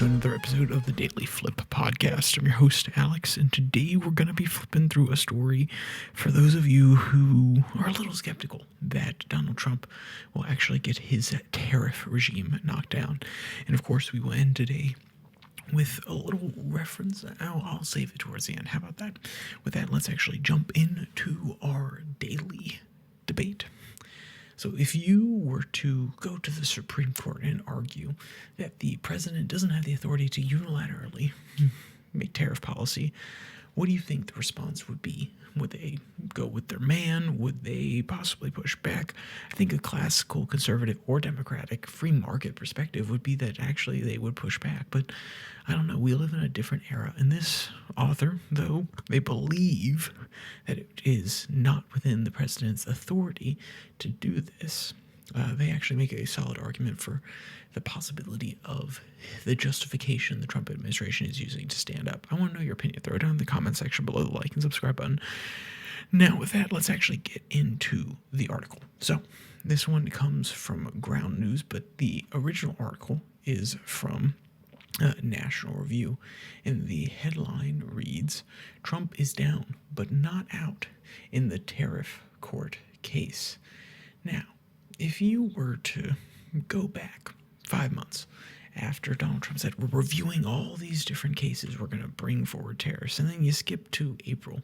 to another episode of the DailyFlip podcast. I'm your host, Alex, and today we're going to be flipping through a story for those of you who are a little skeptical that Donald Trump will actually get his tariff regime knocked down. And of course, we will end today with a little reference. I'll save it towards the end. How about that? With that, let's actually jump into our daily debate. So if you were to go to the Supreme Court and argue that the president doesn't have the authority to unilaterally make tariff policy, what do you think the response would be? Would they go with their man? Would they possibly push back? I think a classical conservative or democratic free market perspective would be that actually they would push back. But I don't know. We live in a different era. And this author, though, they believe that it is not within the president's authority to do this. They actually make a solid argument for the possibility of the justification the Trump administration is using to stand up. I want to know your opinion. Throw it down in the comment section below the like and subscribe button. Now, with that, let's actually get into the article. So, this one comes from Ground News, but the original article is from National Review, and the headline reads, "Trump is down, but not out in the tariff court case." Now, if you were to go back 5 months after Donald Trump said, we're reviewing all these different cases, we're going to bring forward tariffs, and then you skip to April,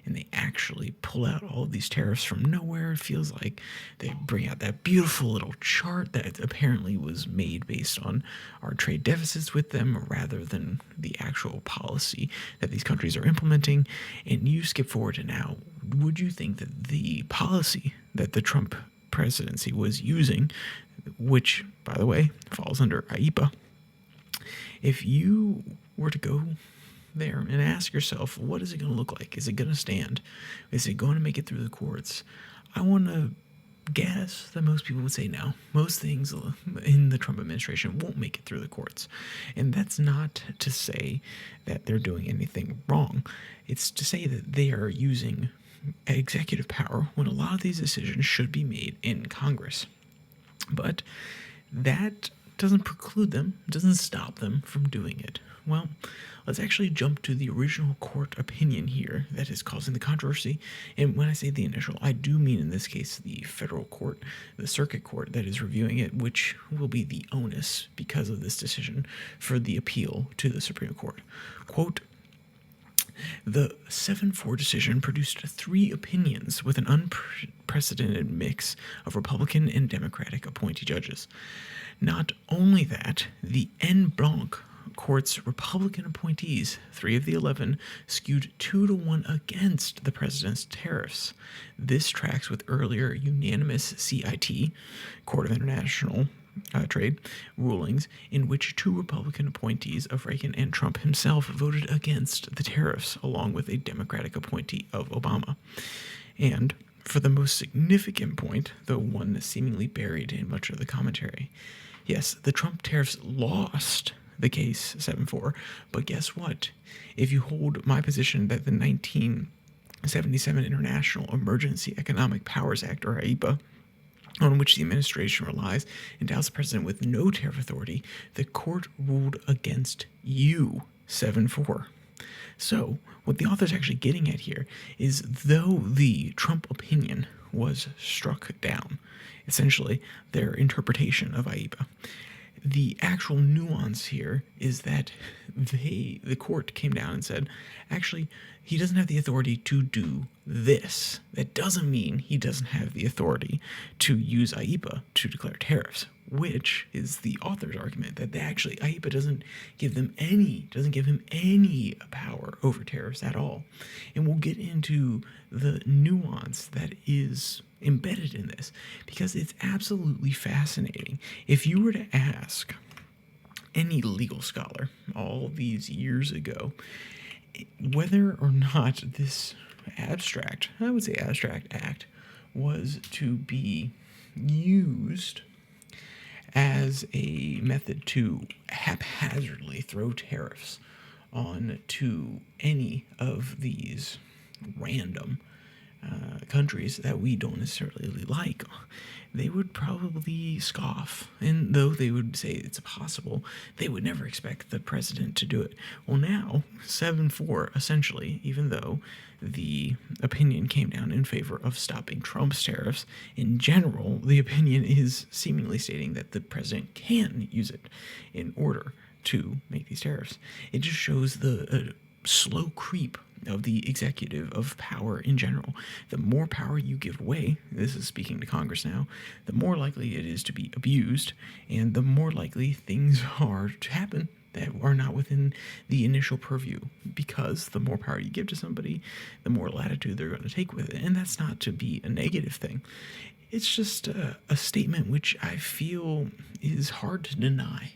and they actually pull out all of these tariffs from nowhere. It feels like they bring out that beautiful little chart that apparently was made based on our trade deficits with them rather than the actual policy that these countries are implementing, and you skip forward to now. Would you think that the policy that the Trump presidency was using, which, by the way, falls under IEEPA, if you were to go there and ask yourself, what is it going to look like? Is it going to stand? Is it going to make it through the courts? I want to guess that most people would say no. Most things in the Trump administration won't make it through the courts. And that's not to say that they're doing anything wrong. It's to say that they are using executive power when a lot of these decisions should be made in Congress. But that doesn't preclude them, doesn't stop them from doing it. Well, let's actually jump to the original court opinion here that is causing the controversy. And when I say the initial, I do mean in this case the federal court, the circuit court that is reviewing it, which will be the onus because of this decision for the appeal to the Supreme Court. Quote, "The 7-4 decision produced 3 opinions with an unprecedented mix of Republican and Democratic appointee judges. Not only that, the en banc court's Republican appointees, 3 of the 11, skewed 2-1 against the president's tariffs. This tracks with earlier unanimous CIT, Court of International Trade, rulings in which 2 Republican appointees of Reagan and Trump himself voted against the tariffs, along with a Democratic appointee of Obama. And for the most significant point, the one that's seemingly buried in much of the commentary, yes, the Trump tariffs lost the case 7-4, but guess what? If you hold my position that the 1977 International Emergency Economic Powers Act, or IEEPA, on which the administration relies, endows the president with no tariff authority, the court ruled against you 7-4. So, what the author's actually getting at here is, though the Trump opinion was struck down, essentially their interpretation of IEEPA, the actual nuance here is that the court came down and said, actually, he doesn't have the authority to do this. That doesn't mean he doesn't have the authority to use IEEPA to declare tariffs, which is the author's argument that actually IEEPA doesn't give him any power over tariffs at all. And we'll get into the nuance that is embedded in this because it's absolutely fascinating. If you were to ask any legal scholar all these years ago whether or not this abstract act was to be used as a method to haphazardly throw tariffs on to any of these random countries that we don't necessarily like, they would probably scoff. And though they would say it's possible, they would never expect the president to do it. Well, now, 7-4, essentially, even though the opinion came down in favor of stopping Trump's tariffs, in general, the opinion is seemingly stating that the president can use it in order to make these tariffs. It just shows the slow creep of the executive, of power in general. The more power you give away, this is speaking to Congress now, the more likely it is to be abused, and the more likely things are to happen that are not within the initial purview, because the more power you give to somebody, the more latitude they're going to take with it. And that's not to be a negative thing. It's just a statement which I feel is hard to deny.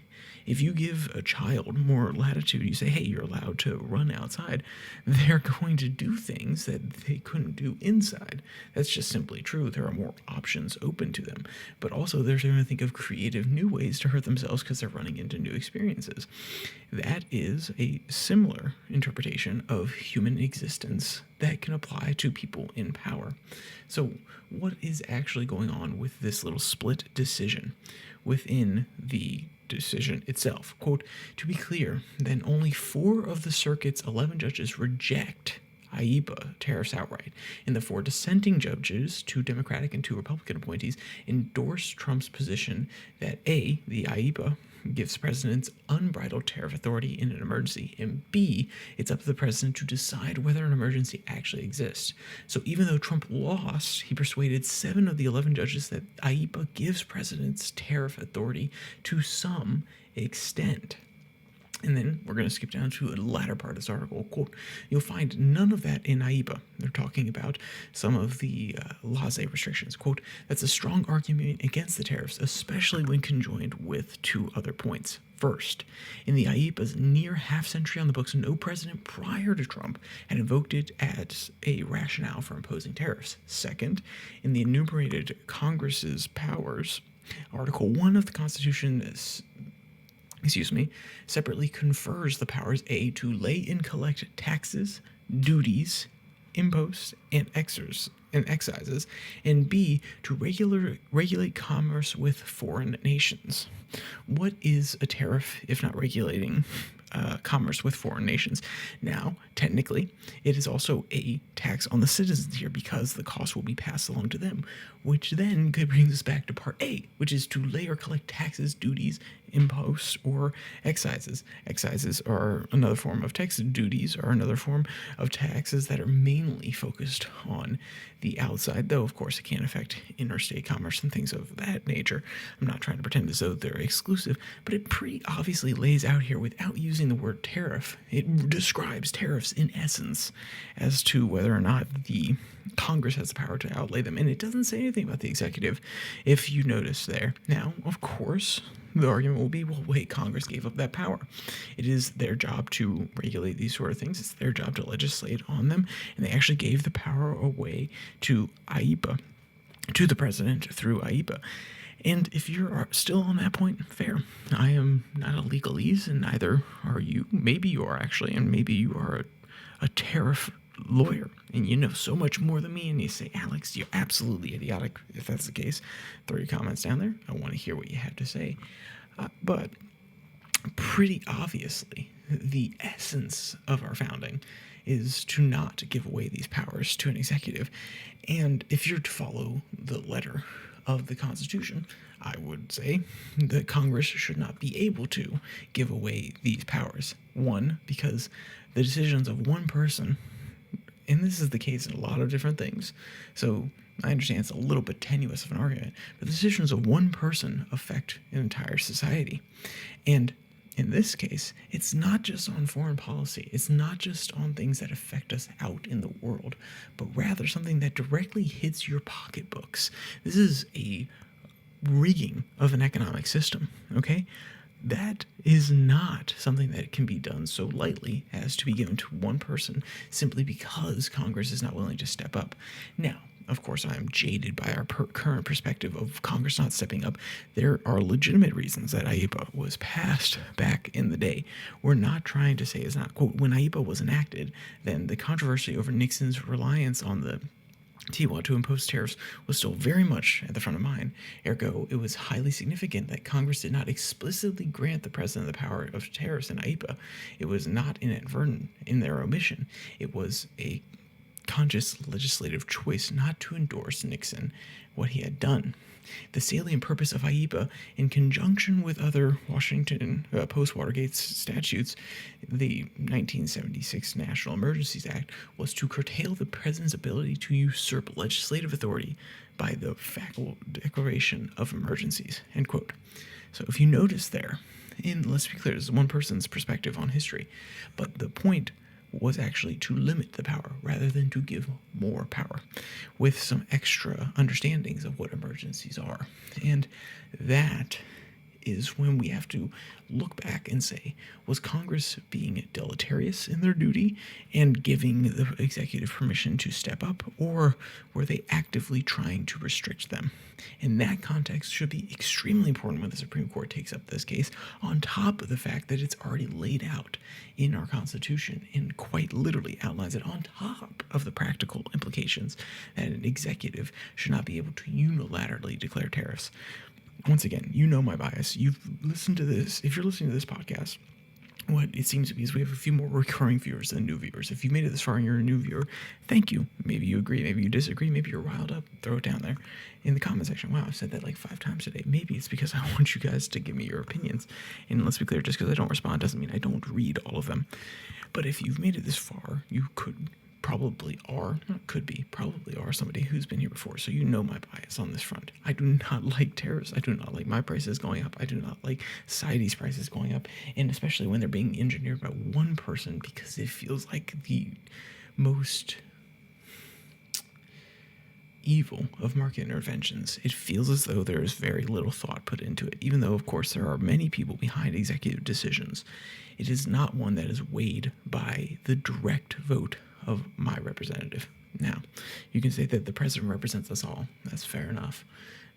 If you give a child more latitude, you say, hey, you're allowed to run outside, they're going to do things that they couldn't do inside. That's just simply true. There are more options open to them. But also, they're going to think of creative new ways to hurt themselves because they're running into new experiences. That is a similar interpretation of human existence that can apply to people in power. So, what is actually going on with this little split decision within the decision itself? Quote, to be clear, then only 4 of the circuit's 11 judges reject IEEPA tariffs outright, and the 4 dissenting judges, 2 Democratic and 2 Republican appointees, endorse Trump's position that A, the IEEPA gives presidents unbridled tariff authority in an emergency, and B, it's up to the president to decide whether an emergency actually exists. So even though Trump lost, he persuaded 7 of the 11 judges that IEEPA gives presidents tariff authority to some extent. And then we're going to skip down to the latter part of this article. Quote, you'll find none of that in IEEPA. They're talking about some of the laissez restrictions. Quote, that's a strong argument against the tariffs, especially when conjoined with 2 other points. First, in the IEEPA's near half-century on the books, no president prior to Trump had invoked it as a rationale for imposing tariffs. Second, in the enumerated Congress's powers, Article 1 of the Constitution separately confers the powers A, to lay and collect taxes, duties, imposts, and excises, and B, to regulate commerce with foreign nations. What is a tariff if not regulating commerce with foreign nations? Now, technically, it is also a tax on the citizens here because the cost will be passed along to them, which then brings us back to part A, which is to lay or collect taxes, duties, imposts, or excises. Excises are another form of tax. Duties are another form of taxes that are mainly focused on the outside, though, of course, it can affect interstate commerce and things of that nature. I'm not trying to pretend as though they're exclusive, but it pretty obviously lays out here, without using the word tariff, it describes tariffs in essence as to whether or not the Congress has the power to outlay them. And it doesn't say anything about the executive, if you notice there. Now, of course, the argument will be, well, wait, Congress gave up that power. It is their job to regulate these sort of things. It's their job to legislate on them. And they actually gave the power away to IEEPA, to the president through IEEPA. And if you're still on that point, fair. I am not a legalese, and neither are you. Maybe you are, actually, and maybe you are a tariff lawyer, and you know so much more than me, and you say, Alex, you're absolutely idiotic. If that's the case, throw your comments down there. I want to hear what you have to say. But pretty obviously, the essence of our founding is to not give away these powers to an executive. And if you're to follow the letter of the Constitution, I would say that Congress should not be able to give away these powers. One, because the decisions of one person, and this is the case in a lot of different things, so I understand it's a little bit tenuous of an argument, but the decisions of one person affect an entire society. And in this case, it's not just on foreign policy. It's not just on things that affect us out in the world, but rather something that directly hits your pocketbooks. This is a rigging of an economic system, okay? That is not something that can be done so lightly as to be given to one person simply because Congress is not willing to step up. Now, of course, I am jaded by our current perspective of Congress not stepping up. There are legitimate reasons that IEEPA was passed back in the day. We're not trying to say it's not, quote, when IEEPA was enacted, then the controversy over Nixon's reliance on the Tiwa to impose tariffs was still very much at the front of mind. Ergo, it was highly significant that Congress did not explicitly grant the president the power of tariffs in IEEPA. It was not inadvertent in their omission. It was a conscious legislative choice not to endorse Nixon what he had done. The salient purpose of IEEPA, in conjunction with other Washington post-Watergate statutes, the 1976 National Emergencies Act, was to curtail the president's ability to usurp legislative authority by the factual declaration of emergencies, end quote. So if you notice there, and let's be clear, this is one person's perspective on history, but the point was actually to limit the power rather than to give more power, with some extra understandings of what emergencies are. And that is when we have to look back and say, was Congress being deleterious in their duty and giving the executive permission to step up, or were they actively trying to restrict them? And that context should be extremely important when the Supreme Court takes up this case, on top of the fact that it's already laid out in our Constitution and quite literally outlines it, on top of the practical implications that an executive should not be able to unilaterally declare tariffs. Once again, you know my bias. You've listened to this. If you're listening to this podcast, what it seems to be is we have a few more recurring viewers than new viewers. If you made it this far and you're a new viewer, thank you. Maybe you agree, maybe you disagree, maybe you're riled up. Throw it down there in the comment section. Wow, I've said that like 5 times today. Maybe it's because I want you guys to give me your opinions. And let's be clear, just because I don't respond doesn't mean I don't read all of them. But if you've made it this far, you probably are somebody who's been here before, so you know my bias on this front. I do not like tariffs. I do not like my prices going up. I do not like society's prices going up, and especially when they're being engineered by one person, because it feels like the most evil of market interventions. It feels as though there is very little thought put into it, even though, of course, there are many people behind executive decisions. It is not one that is weighed by the direct vote of my representative. Now, you can say that the president represents us all. That's fair enough.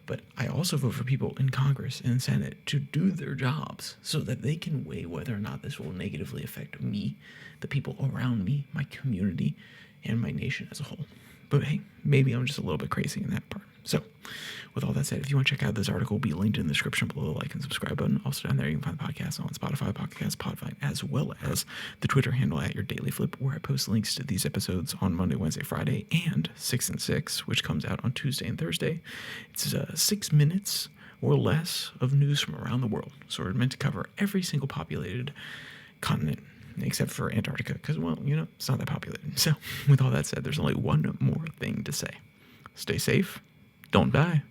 But I also vote for people in Congress and Senate to do their jobs so that they can weigh whether or not this will negatively affect me, the people around me, my community, and my nation as a whole. But hey, maybe I'm just a little bit crazy in that part. So, with all that said, if you want to check out this article, it'll be linked in the description below the like and subscribe button. Also down there, you can find the podcast on Spotify, Podcast, Podvine, as well as the Twitter handle at your DailyFlip, where I post links to these episodes on Monday, Wednesday, Friday, and 6 and 6, which comes out on Tuesday and Thursday. It's 6 minutes or less of news from around the world. So we're meant to cover every single populated continent, except for Antarctica, because, well, it's not that populated. So, with all that said, there's only one more thing to say. Stay safe. Don't die.